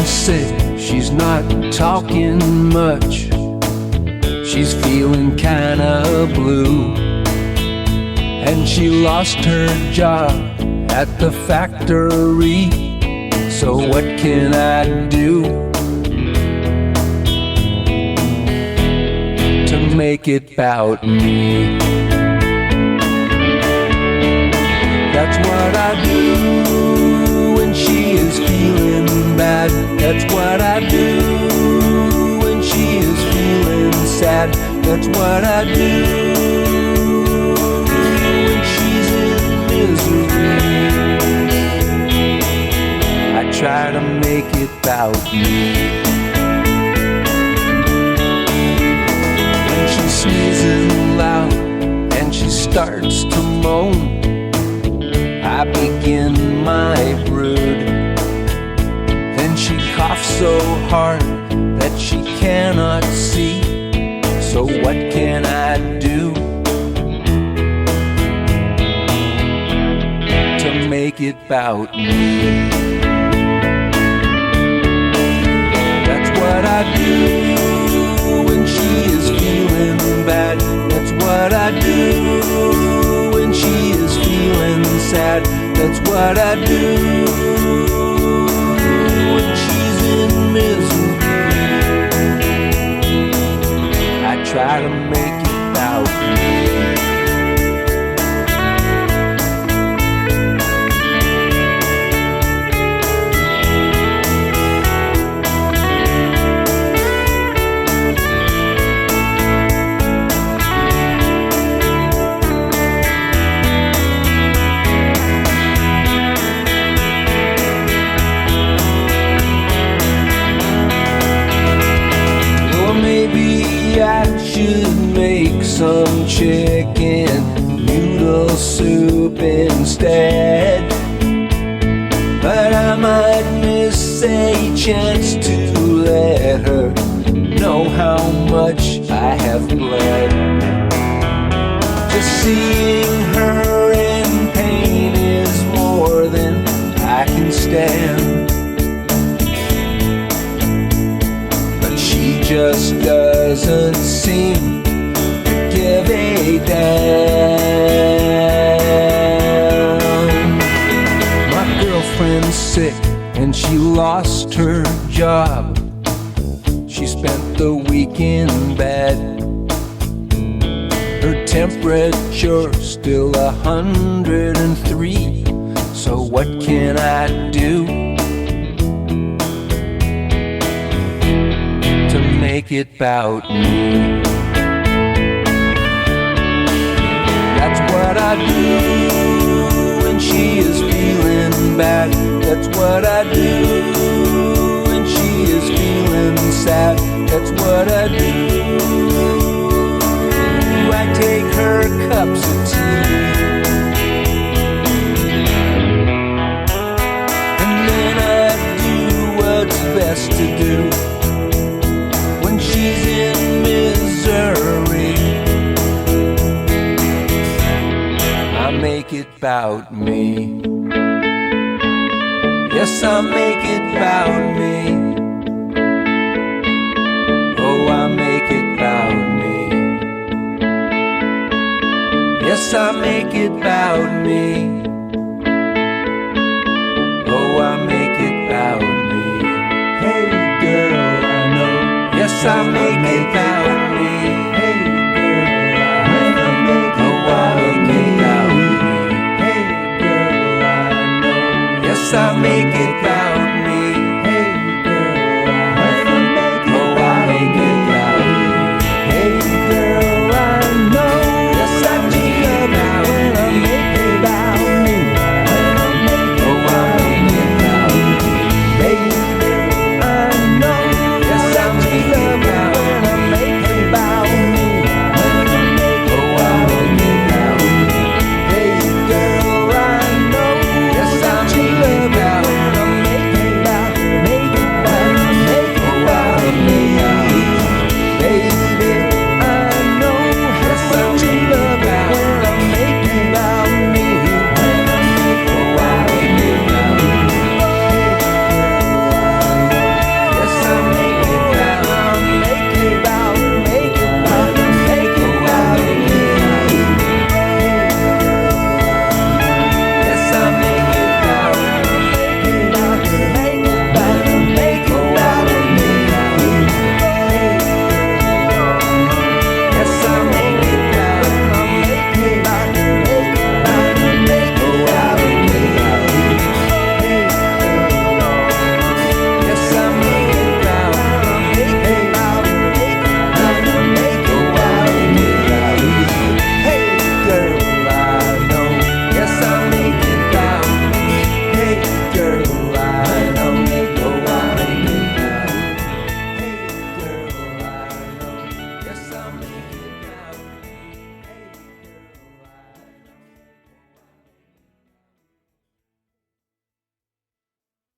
friend's sick, she's not talking much. She's feeling kinda blue, and she lost her job at the factory. So what can I do to make it about me? That's what I do when she is feeling bad. That's what I do when she is feeling sad. That's what I do when she's in misery. I try to make it about me. When she sneezes loud and she starts to moan, I begin my brood. Then she coughs so hard that she cannot see. So what can I do to make it about me? That's what I do when she is feeling bad. That's what I do when she is feeling sad. That's what I do when she's in misery. I try to make it about me. I should make some chicken noodle soup instead, but I might miss a chance to let her know how much I have bled. Just seeing her in pain is more than I can stand. Just doesn't seem to give a damn. My girlfriend's sick and she lost her job. She spent the week in bed. Her temperature still 103. So what can I do make it about me? That's what I do when she is feeling bad. That's what I do when she is feeling sad. That's what I do. I take her cups of tea, and then I do what's best to do. She's in misery, I make it about me. Yes, I make it about me. Oh, I make it about me. Yes, I make it about me. Oh, I make it about me. Hey girl, I know. Yes, I make it about me. Hey girl, when I make it about me. Hey girl, I know. Yes, I make it